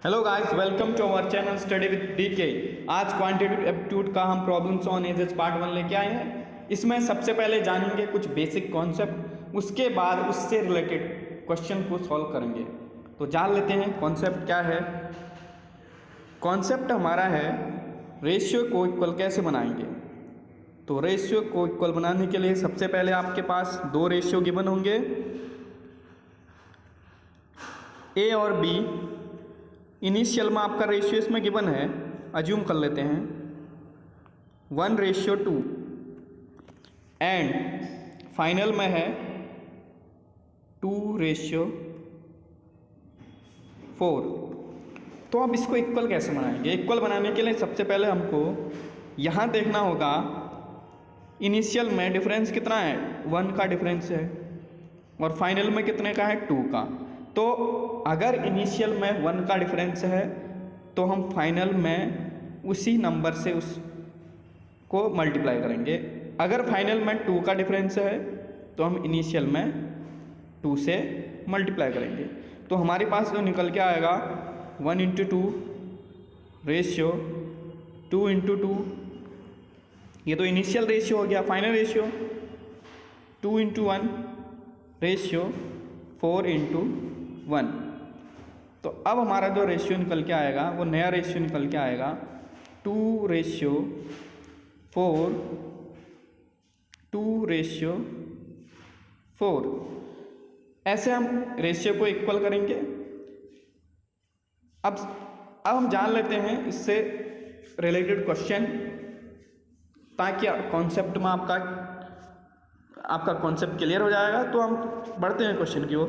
Hello guys, welcome to our channel study with DK. आज quantitative aptitude का हम problems on edges part 1 लेके आए हैं। इसमें सबसे पहले जानेंगे कुछ बेसिक कॉन्सेप्ट, उसके बाद उससे रिलेटेड क्वेश्चन को सॉल्व करेंगे। तो जान लेते हैं कॉन्सेप्ट क्या है। कॉन्सेप्ट हमारा है रेशियो को इक्वल कैसे बनाएंगे। तो रेशियो को इक्वल बनाने के लिए सबसे पहले आपके पास दो रेशियो गिवन होंगे, ए और बी। इनिशियल में आपका रेशियो इसमें गिवन है, अज्यूम कर लेते हैं 1:2 एंड फाइनल में है 2:4। तो अब इसको इक्वल कैसे बनाएंगे। इक्वल बनाने के लिए सबसे पहले हमको यहाँ देखना होगा इनिशियल में डिफरेंस कितना है, 1 का डिफरेंस है और फाइनल में कितने का है, 2 का। तो अगर इनिशियल में 1 का डिफरेंस है तो हम फाइनल में उसी नंबर से उसको मल्टीप्लाई करेंगे। अगर फाइनल में 2 का डिफरेंस है तो हम इनिशियल में 2 से मल्टीप्लाई करेंगे। तो हमारे पास जो निकल के आएगा 1:2 रेशियो 2:2, ये तो इनिशियल रेशियो हो गया। Final ratio 2:1 ratio 4:1। तो अब हमारा जो रेशियो निकल के आएगा वो नया रेशियो निकल के आएगा 2:4 2:4। ऐसे हम रेशियो को इक्वल करेंगे। अब हम जान लेते हैं इससे रिलेटेड क्वेश्चन, ताकि कॉन्सेप्ट में आपका कॉन्सेप्ट क्लियर हो जाएगा। तो हम बढ़ते हैं क्वेश्चन की ओर।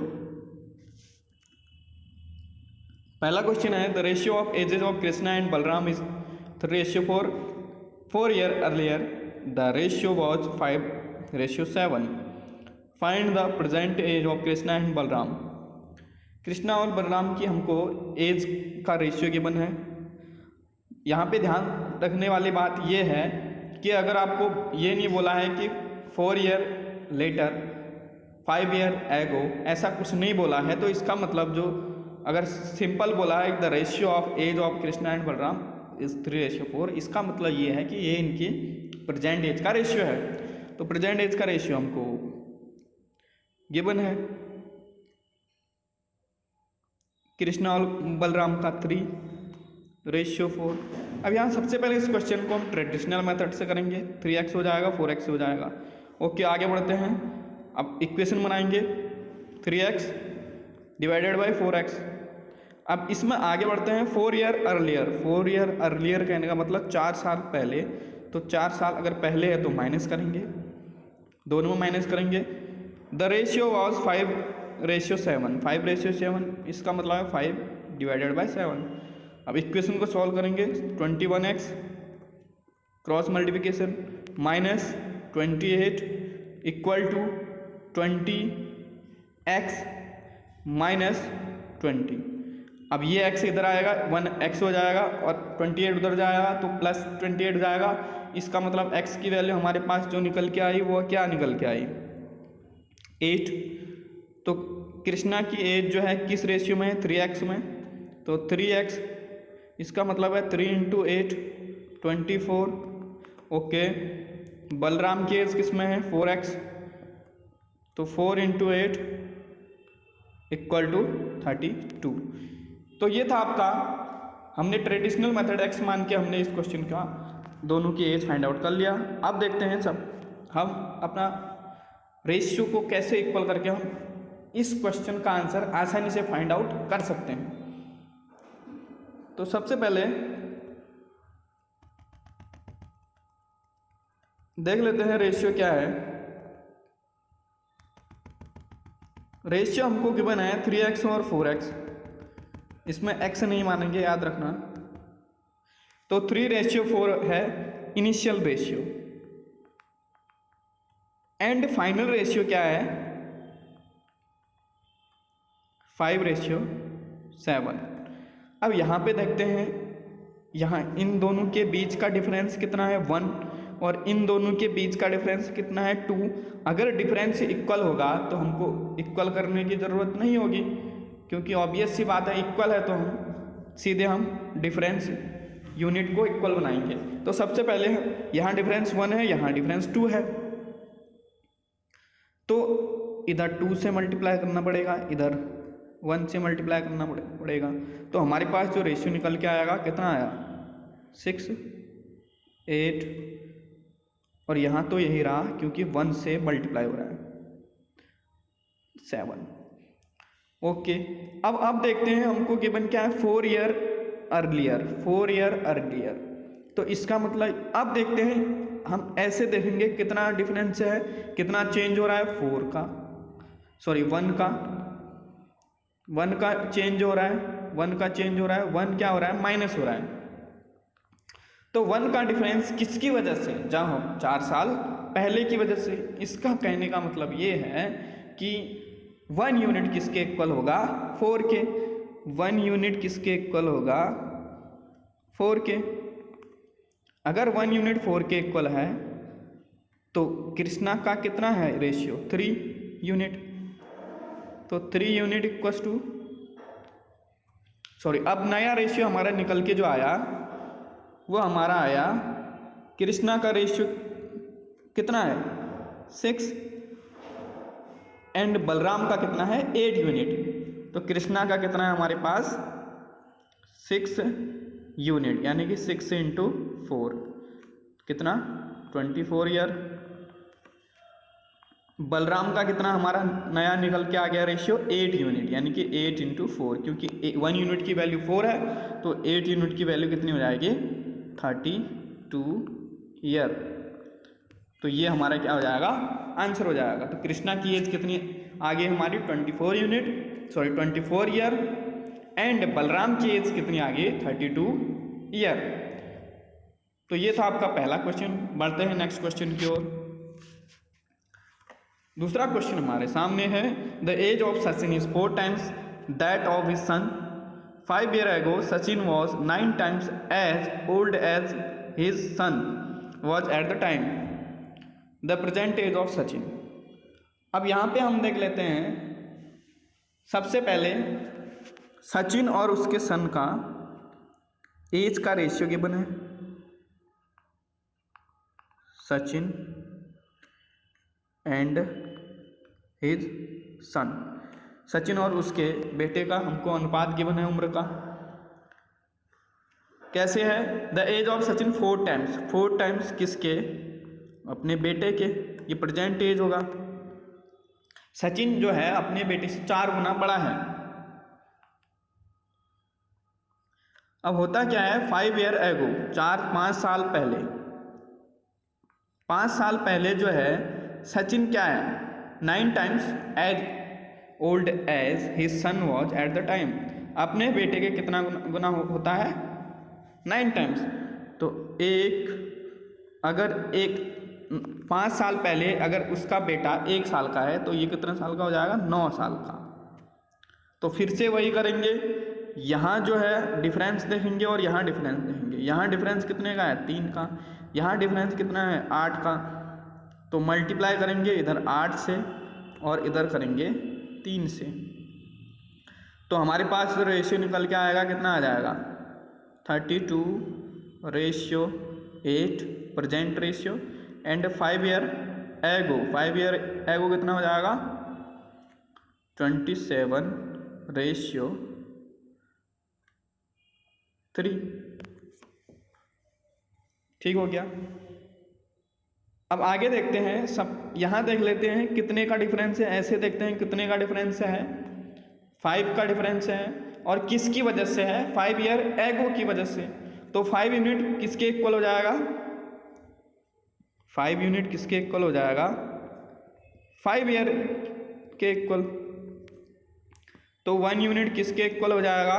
पहला क्वेश्चन है the ratio of ages of Krishna and Balram is 3:4। 4 year earlier the ratio was 5:7। Find the present age of Krishna and Balram. Krishna और बलराम की हमको एज का रेशियो गिवन है। यहाँ पे ध्यान रखने वाली बात यह है कि अगर आपको ये नहीं बोला है कि 4 ईयर लेटर 5 ईयर एगो, ऐसा कुछ नहीं बोला है, तो इसका मतलब जो अगर सिंपल बोला है the ratio of age of Krishna and Balram is 3:4, इसका मतलब ये है कि ये इनकी प्रेजेंट एज का रेशियो है। तो प्रेजेंट एज का रेशियो हमको गिवन है कृष्णा और बलराम का 3:4। अब यहाँ सबसे पहले इस क्वेश्चन को हम ट्रेडिशनल मेथड से करेंगे। 3x हो जाएगा, 4x हो जाएगा। ओके, आगे बढ़ते हैं। अब इक्वेशन बनाएंगे 3x डिवाइडेड बाई 4x। अब इसमें आगे बढ़ते हैं 4 ईयर अर्लियर। 4 ईयर अर्लियर कहने का मतलब 4 साल पहले। तो 4 साल अगर पहले है तो माइनस करेंगे, दोनों में माइनस करेंगे। The ratio was 5:7। 5:7 इसका मतलब है 5 डिवाइडेड बाई 7। अब इक्वेशन को सॉल्व करेंगे 21x cross multiplication minus 28 equal to 20x minus 20। अब ये x इधर आएगा, 1x हो जाएगा और 28 उधर जाएगा तो प्लस 28 जाएगा। इसका मतलब x की वैल्यू हमारे पास जो निकल के आई वो क्या निकल के आई, 8। तो कृष्णा की एज जो है किस रेशियो में है, 3x में। तो 3x इसका मतलब है 3 × 8 24। ओके, बलराम की एज किस में है, 4x। तो 4 × 8 इक्वल टू 32। तो ये था आपका, हमने ट्रेडिशनल मेथड x मान के हमने इस क्वेश्चन का दोनों की एज फाइंड आउट कर लिया। अब देखते हैं हम अपना रेशियो को कैसे इक्वल करके हम इस क्वेश्चन का आंसर आसानी से फाइंड आउट कर सकते हैं। तो सबसे पहले देख लेते हैं रेशियो क्या है। रेशियो हमको गिवन है 3x और 4x। इसमें x नहीं मानेंगे, याद रखना। तो 3:4 है initial ratio and final ratio क्या है, 5:7। अब यहाँ पे देखते हैं, यहाँ इन दोनों के बीच का डिफरेंस कितना है, 1, और इन दोनों के बीच का डिफरेंस कितना है, 2। अगर डिफरेंस इक्वल होगा तो हमको इक्वल करने की ज़रूरत नहीं होगी, क्योंकि ऑब्वियस सी बात है इक्वल है तो हम सीधे हम डिफरेंस यूनिट को इक्वल बनाएंगे। तो सबसे पहले यहाँ डिफरेंस 1 है, यहाँ डिफरेंस 2 है, तो इधर 2 से मल्टीप्लाई करना पड़ेगा, इधर 1 से मल्टीप्लाई करना पड़ेगा। तो हमारे पास जो रेशियो निकल के आएगा कितना आया 6, 8 और यहाँ तो यही रहा क्योंकि 1 से मल्टीप्लाई हो रहा है 7। ओके, अब देखते हैं हमको गिवन क्या है 4 ईयर अर्लियर। तो इसका मतलब अब देखते हैं, हम ऐसे देखेंगे कितना डिफरेंस है, कितना चेंज हो रहा है 1 का चेंज हो रहा है, 1 क्या हो रहा है माइनस हो रहा है। तो 1 का डिफरेंस किसकी वजह से, जहाँ हम 4 साल पहले की वजह से। इसका कहने का मतलब ये है कि 1 यूनिट किसके इक्वल होगा 4 के, 1 यूनिट किसके इक्वल होगा 4 के। अगर 1 यूनिट 4 के इक्वल है तो कृष्णा का कितना है रेशियो 3 यूनिट, तो 3 यूनिट इक्वल्स टू अब नया रेशियो हमारा निकल के जो आया वो हमारा आया, कृष्णा का रेशियो कितना है 6 एंड बलराम का कितना है 8 यूनिट। तो कृष्णा का कितना है हमारे पास 6 यूनिट, यानी कि 6 × 4 कितना 24 ईयर। बलराम का कितना हमारा नया निकल के आ गया रेशियो 8 यूनिट, यानी कि 8 × 4, क्योंकि 1 यूनिट की वैल्यू 4 है तो 8 यूनिट की वैल्यू कितनी हो जाएगी 32 ईयर। तो ये हमारा क्या हो जाएगा आंसर हो जाएगा। तो कृष्णा की एज कितनी आ गई हमारी 24 ईयर एंड बलराम की एज कितनी आ गई 32 ईयर। तो ये था आपका पहला क्वेश्चन। बढ़ते हैं नेक्स्ट क्वेश्चन की ओर। दूसरा क्वेश्चन हमारे सामने है, the age of Sachin is 4 times that of his son. 5 years ago Sachin was 9 times as old as his son was at the time. The present age of Sachin. अब यहाँ पे हम देख लेते हैं, सबसे पहले सचिन और उसके सन का एज का रेशियो गिवन है। Sachin and his son, Sachin और उसके बेटे का हमको अनुपात गिवन है उम्र का। कैसे है, the age of Sachin 4 times किसके अपने बेटे के, ये प्रेजेंट एज होगा। सचिन जो है अपने बेटे से 4 गुना बड़ा है। अब होता क्या है 5 years ago 5 साल पहले, 5 साल पहले जो है सचिन क्या है 9 times as old as his son was at the time. अपने बेटे के कितना गुना होता है 9 times। तो अगर 5 साल पहले अगर उसका बेटा 1 साल का है तो ये कितने साल का हो जाएगा 9 साल का। तो फिर से वही करेंगे, यहाँ जो है डिफरेंस देखेंगे और यहाँ डिफरेंस देखेंगे। यहाँ डिफरेंस कितने का है 3 का, यहाँ डिफरेंस कितना है 8 का। तो मल्टीप्लाई करेंगे इधर 8 से और इधर करेंगे 3 से। तो हमारे पास रेशियो निकल के आएगा, कितना आ जाएगा 32:8 present ratio and 5 years ago कितना हो जाएगा 27:3। ठीक हो गया। अब आगे देखते हैं, सब यहाँ देख लेते हैं कितने का डिफरेंस है। ऐसे देखते हैं कितने का डिफरेंस है 5 का डिफरेंस है। और किसकी वजह से है 5 years ago की वजह से। तो 5 यूनिट किसके इक्वल हो जाएगा 5 यूनिट किसके इक्वल हो जाएगा 5 years के इक्वल। तो 1 यूनिट किसके इक्वल हो जाएगा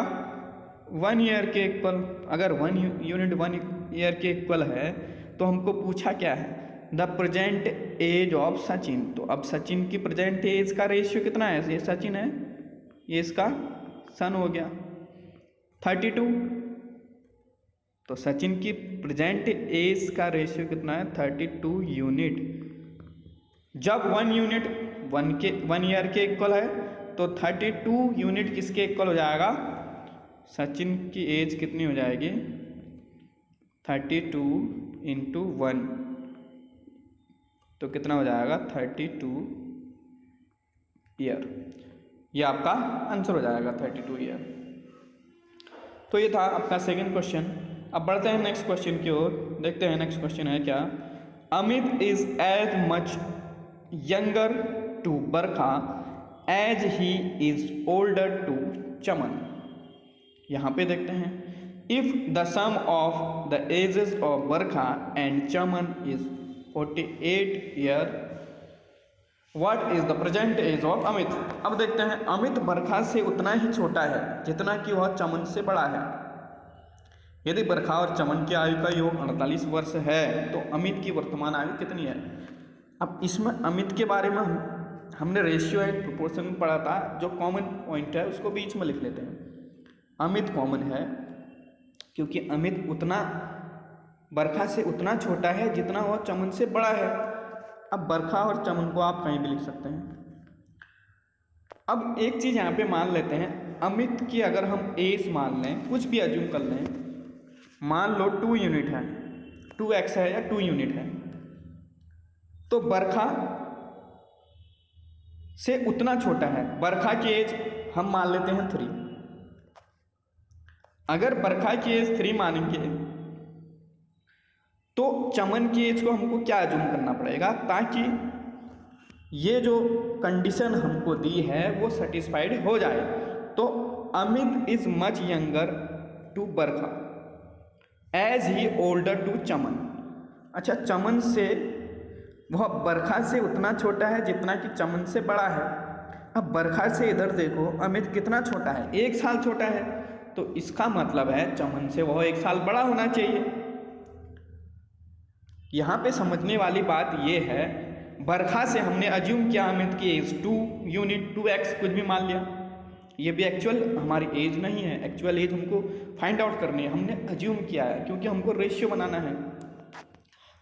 1 year के इक्वल। अगर 1 यूनिट 1 year के इक्वल है तो हमको पूछा क्या है the present age of Sachin. तो अब सचिन की प्रेजेंट एज का रेशियो कितना है, ये सचिन है ये इसका सन हो गया 32। तो सचिन की प्रेजेंट एज का रेशियो कितना है 32 यूनिट। जब 1 यूनिट 1 year के इक्वल है तो 32 यूनिट किसके इक्वल हो जाएगा सचिन की एज कितनी हो जाएगी 32 × 1, तो कितना हो जाएगा 32 ईयर। ये आपका आंसर हो जाएगा 32 ईयर। तो ये था आपका सेकंड क्वेश्चन। अब बढ़ते हैं नेक्स्ट क्वेश्चन की ओर, देखते हैं नेक्स्ट क्वेश्चन है क्या। Amit is as much younger to Barkha as he is older to Chaman. यहाँ पे देखते हैं, if the sum of the ages of Barkha and Chaman is 48 year, what is the present age of Amit. अब देखते हैं, अमित बरखा से उतना ही छोटा है जितना कि वह चमन से बड़ा है। यदि बरखा और चमन की आयु का योग 48 वर्ष है तो अमित की वर्तमान आयु कितनी है। अब इसमें अमित के बारे में हमने रेशियो एंड प्रोपोर्शन पढ़ा था, जो कॉमन पॉइंट है उसको बीच में लिख लेते हैं। अमित कॉमन है क्योंकि अमित उतना बरखा से उतना छोटा है जितना वह चमन से बड़ा है। अब बरखा और चमन को आप कहीं भी लिख सकते हैं। अब एक चीज़ यहाँ पे मान लेते हैं, अमित की अगर हम एज मान लें, कुछ भी अज्यूम कर लें, मान लो 2 यूनिट है, 2x है या 2 यूनिट है, तो बरखा से उतना छोटा है। बरखा की एज हम मान लेते हैं 3। अगर बरखा की एज 3 मानेंगे तो चमन की एज को हमको क्या अज्यूम करना पड़ेगा, ताकि ये जो कंडीशन हमको दी है वो सेटिस्फाइड हो जाए। तो Amit is much younger to Barkha as he older to Chaman. अच्छा, चमन से वह बरखा से उतना छोटा है जितना कि चमन से बड़ा है। अब बरखा से इधर देखो, अमित कितना छोटा है, 1 साल छोटा है, तो इसका मतलब है चमन से वह 1 साल बड़ा होना चाहिए। यहाँ पे समझने वाली बात ये है, बरखा से हमने अज्यूम किया अमित की एज 2 यूनिट 2x कुछ भी मान लिया, ये भी एक्चुअल हमारी एज नहीं है। एक्चुअल एज हमको फाइंड आउट करनी है, हमने अज्यूम किया है क्योंकि हमको रेशियो बनाना है।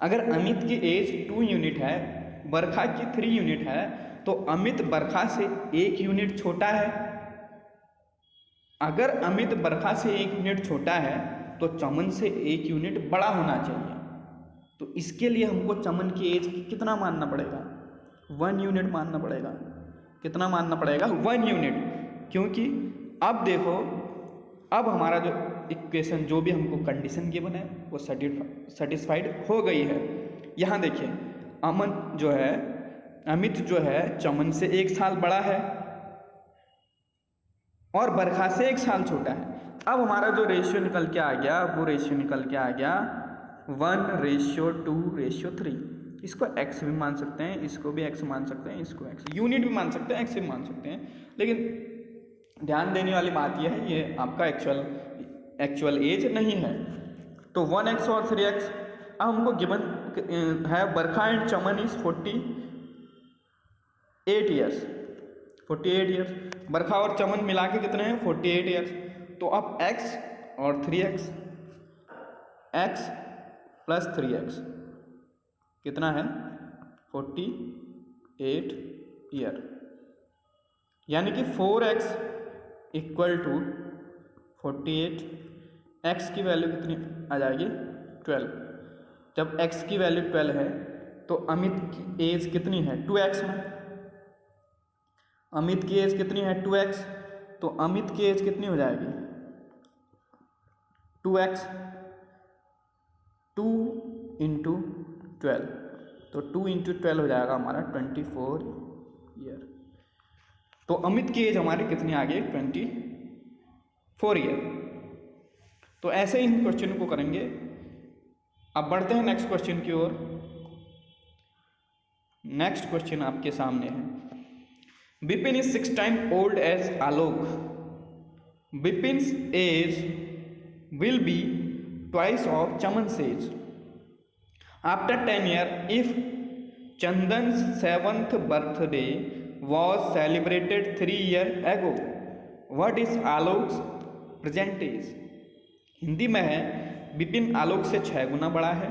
अगर अमित की एज 2 यूनिट है, बरखा की 3 यूनिट है, तो अमित बरखा से 1 यूनिट छोटा है। अगर अमित बरखा से 1 यूनिट छोटा है तो चमन से 1 यूनिट बड़ा होना चाहिए। तो इसके लिए हमको चमन की एज कितना मानना पड़ेगा, 1 यूनिट मानना पड़ेगा। कितना मानना पड़ेगा, 1 यूनिट। क्योंकि अब देखो, अब हमारा जो इक्वेशन, जो भी हमको कंडीशन गिवन है वो सेटिस्फाइड हो गई है। यहाँ देखिए, अमित जो है चमन से 1 साल बड़ा है और बरखा से 1 साल छोटा है। अब हमारा जो रेशियो निकल के आ गया, वो रेशियो निकल के आ गया 1:2:3। इसको x भी मान सकते हैं, इसको भी x मान सकते हैं, इसको x यूनिट भी मान सकते हैं, x भी मान सकते हैं। लेकिन ध्यान देने वाली बात यह है, ये आपका एक्चुअल एज नहीं है। तो 1x और 3x। अब हमको गिवन है Barkha and Chaman is 48 years. 48 years Barkha और चमन मिला के कितने हैं, 48 ईयर्स। तो अब x और 3x, x प्लस 3x कितना है, 48 ईयर। यानी कि 4x इक्वल टू 48, x की वैल्यू कितनी आ जाएगी, 12। जब x की वैल्यू 12 है तो अमित की एज कितनी है, 2x में। अमित की एज कितनी है, 2x। तो अमित की एज कितनी हो जाएगी, 2x, 2 × 12, तो 2 × 12 हो जाएगा हमारा 24 ईयर। तो अमित की एज हमारी कितनी आ गई, 24 ईयर। तो ऐसे ही इन क्वेश्चन को करेंगे। अब बढ़ते हैं नेक्स्ट क्वेश्चन की ओर। नेक्स्ट क्वेश्चन आपके सामने है, Vipin is 6 times old as Alok. Vipin's age will be twice of Chaman's age. After 10 years, if Chandan's 7th birthday was celebrated 3 years ago, what is Alok's present age? Hindi में है, विपिन आलोक से 6 गुना बड़ा है।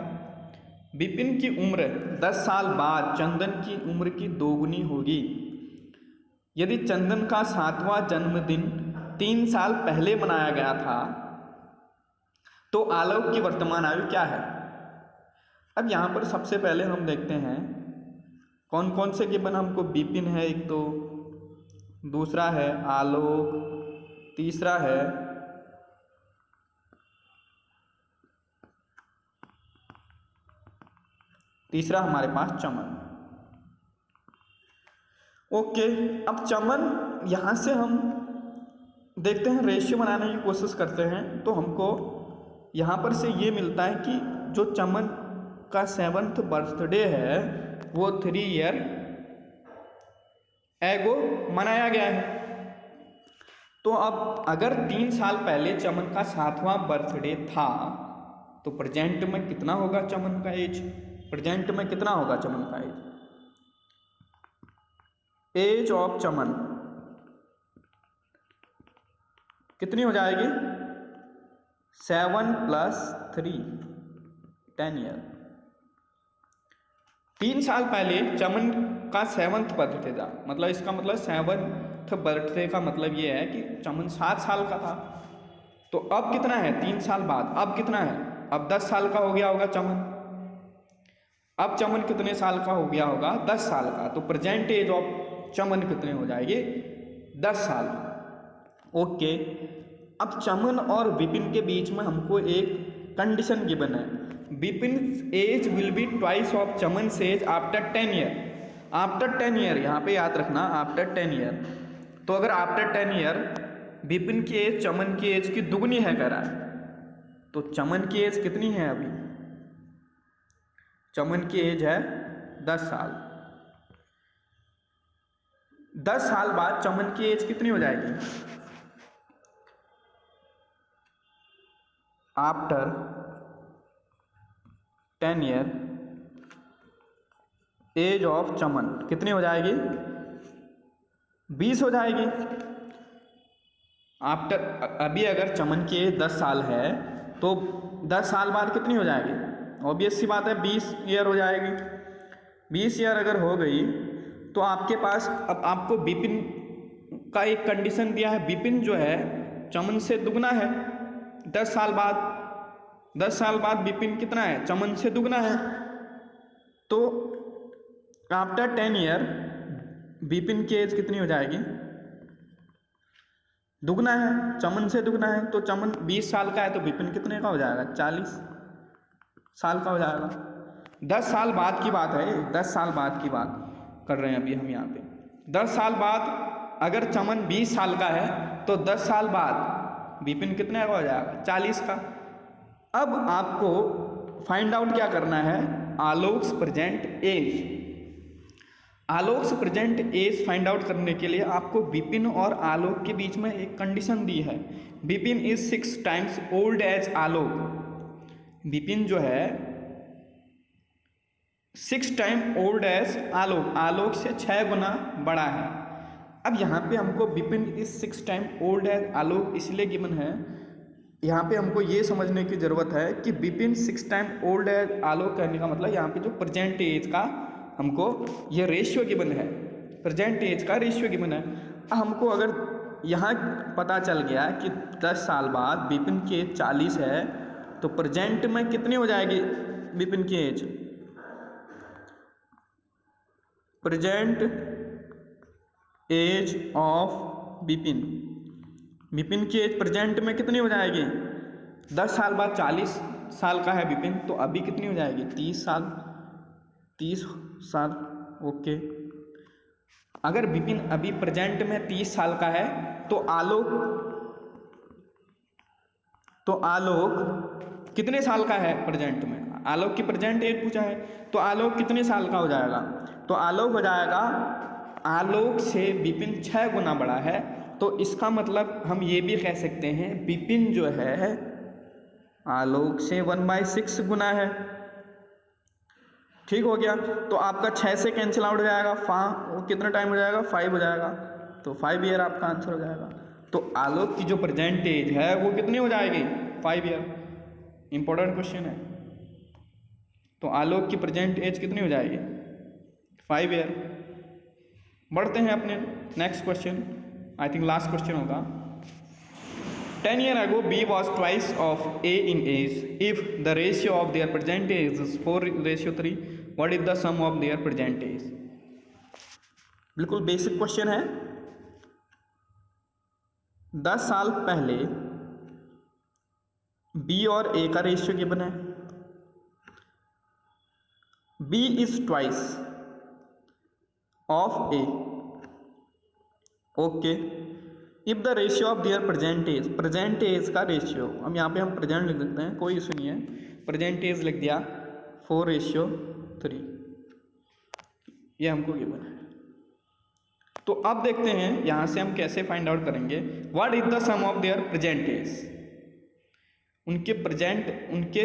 विपिन की उम्र 10 साल बाद चंदन की उम्र की 2 गुनी होगी। यदि चंदन का 7वां जन्मदिन 3 साल पहले बनाया गया था तो आलोक की वर्तमान आयु क्या है। अब यहाँ पर सबसे पहले हम देखते हैं कौन कौन से गिवन हमको। विपिन है एक, तो दूसरा है आलोक, तीसरा है हमारे पास चमन। ओके, अब चमन यहाँ से हम देखते हैं, रेशियो बनाने की कोशिश करते हैं, तो हमको यहाँ पर से ये मिलता है कि जो चमन का 7th बर्थडे है वो 3 ईयर एगो मनाया गया है। तो अब अगर 3 साल पहले चमन का 7वां बर्थडे था तो प्रेजेंट में कितना होगा चमन का एज। प्रेजेंट में कितना होगा चमन का एज। एज ऑफ चमन कितनी हो जाएगी, 7 + 3 10 ईयर। 3 साल पहले चमन का 7th बर्थडे था, मतलब इसका मतलब 7th बर्थडे का मतलब ये है कि चमन 7 साल का था। तो अब कितना है 3 साल बाद, अब कितना है, अब 10 साल का हो गया होगा चमन। अब चमन कितने साल का हो गया होगा, 10 साल का। तो प्रेजेंट एज ऑफ चमन कितने हो जाएगी, 10 साल। ओके, अब चमन और विपिन के बीच में हमको एक कंडीशन गिवन है। Vipin age will be twice of Chaman age after 10 year. After 10 year यहाँ पे याद रखना, आफ्टर 10 ईयर। तो अगर आफ्टर 10 ईयर विपिन की एज चमन की एज की दुगनी है कह रहा है, तो चमन की एज कितनी है अभी, चमन की एज है 10 साल। 10 साल बाद चमन की एज कितनी हो जाएगी, आफ्टर 10 ईयर एज ऑफ चमन कितनी हो जाएगी, 20 हो जाएगी। आफ्टर अभी अगर चमन की एज 10 साल है तो 10 साल बाद कितनी हो जाएगी, ऑब्वियस सी बात है 20 ईयर हो जाएगी। 20 ईयर अगर हो गई तो आपके पास अब आपको विपिन का एक कंडीशन दिया है। विपिन जो है चमन से दुगना है 10 साल बाद। 10 साल बाद विपिन कितना है, चमन से दुगना है। तो आफ्टर 10 ईयर विपिन की एज कितनी हो जाएगी, दुगना है, चमन से दुगना है। तो चमन 20 साल का है तो विपिन कितने का हो जाएगा, 40 साल का हो जाएगा। 10 साल बाद की बात है, 10 साल बाद की बात कर रहे हैं अभी हम यहाँ पे। 10 साल बाद अगर चमन 20 साल का है तो 10 साल बाद विपिन कितने का हो जाएगा, 40 का। अब आपको फाइंड आउट क्या करना है, Alok's present age. Alok's present age find out करने के लिए आपको विपिन और आलोक के बीच में एक कंडीशन दी है। Vipin is 6 times old as Alok. Vipin जो है 6 time old as Alok, Alok से 6 गुना बड़ा है। अब यहाँ पे हमको Vipin is 6 time old as Alok इसलिए गिवन है, यहाँ पे हमको ये समझने की ज़रूरत है कि विपिन 6 टाइम ओल्ड एज आलोक कहने का मतलब यहाँ पे जो प्रेजेंट एज का हमको ये रेशियो गिवन है, प्रेजेंट एज का रेशियो गिवन है। हमको अगर यहाँ पता चल गया कि 10 साल बाद विपिन की एज 40 है तो प्रेजेंट में कितनी हो जाएगी विपिन की age, present age of Vipin. Vipin की एज प्रेजेंट में कितनी हो जाएगी, 10 साल बाद 40 साल का है विपिन, तो अभी कितनी हो जाएगी, 30 साल। 30 साल। ओके, अगर विपिन अभी प्रेजेंट में 30 साल का है तो आलोक कितने साल का है प्रेजेंट में, आलोक की प्रेजेंट एज पूछा है, तो आलोक कितने साल का हो जाएगा, तो आलोक हो जाएगा, आलोक से विपिन 6 गुना बड़ा है। तो इसका मतलब हम ये भी कह सकते हैं विपिन जो है आलोक से 1/6 गुना है। ठीक हो गया, तो आपका 6 से कैंसिल आउट हो जाएगा, वो कितना टाइम हो जाएगा, 5 हो जाएगा, तो 5 ईयर आपका आंसर हो जाएगा। तो आलोक की जो प्रेजेंट एज है वो कितनी हो जाएगी, 5 ईयर। इंपॉर्टेंट क्वेश्चन है। तो आलोक की प्रेजेंट एज कितनी हो जाएगी, 5 ईयर। बढ़ते हैं अपने next question, I think last question होगा। 10 years ago, B was twice of A in age. If the ratio of their present age is 4:3, what is the sum of their present age? बिल्कुल basic question है। 10 साल पहले B और A का ratio given है। B is twice of A. Okay. If the ratio of their present age का ratio, अब यहाँ पे हम प्रेजेंट लिख देते हैं, कोई इशू नहीं है, प्रेजेंट एज लिख दिया 4:3, ये हमको गिवन है। तो अब देखते हैं यहाँ से हम कैसे फाइंड आउट करेंगे what is the sum of their present age, उनके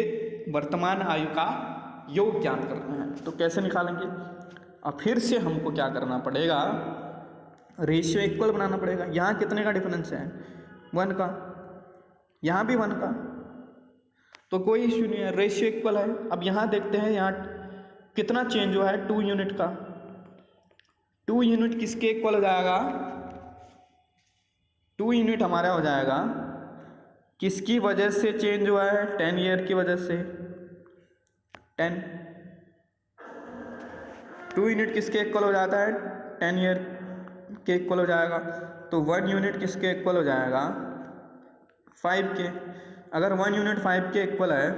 वर्तमान आयु का योग ज्ञात करना है। तो कैसे निकालेंगे? अब फिर से हमको क्या करना पड़ेगा, रेशियो इक्वल बनाना पड़ेगा। यहाँ कितने का डिफरेंस है? 1 का, यहाँ भी 1 का, तो कोई इश्यू नहीं है, रेशियो इक्वल है। अब यहाँ देखते हैं यहाँ कितना चेंज हुआ है, 2 यूनिट का। 2 यूनिट किसके इक्वल हो जाएगा? 2 यूनिट हमारा हो जाएगा, किसकी वजह से चेंज हुआ है? 10 ईयर की वजह से। 10 2 यूनिट किसके इक्वल हो जाता है? 10 ईयर के इक्वल हो जाएगा। तो 1 यूनिट किसके इक्वल हो जाएगा? 5 के। अगर 1 यूनिट 5 के इक्वल है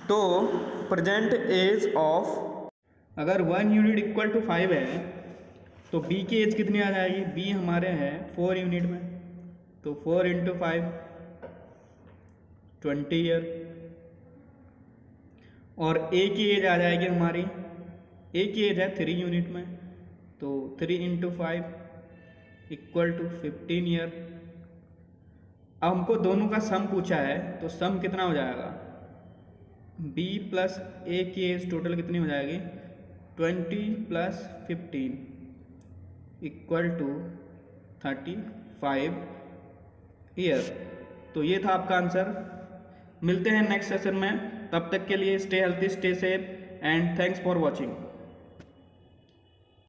तो प्रेजेंट एज ऑफ, अगर 1 यूनिट इक्वल टू 5 है तो B की एज कितनी आ जाएगी? B हमारे हैं 4 यूनिट में, तो 4 × 5 20 ईयर। और A की एज आ जाएगी हमारी, A की एज है 3 यूनिट में, तो 3 × 5 = 15 ईयर। अब हमको दोनों का सम पूछा है, तो सम कितना हो जाएगा? B + A की एज टोटल कितनी हो जाएगी? 20 + 15 = 35 ईयर। तो ये था आपका आंसर। मिलते हैं नेक्स्ट सेशन में, तब तक के लिए stay healthy, stay safe and thanks for watching.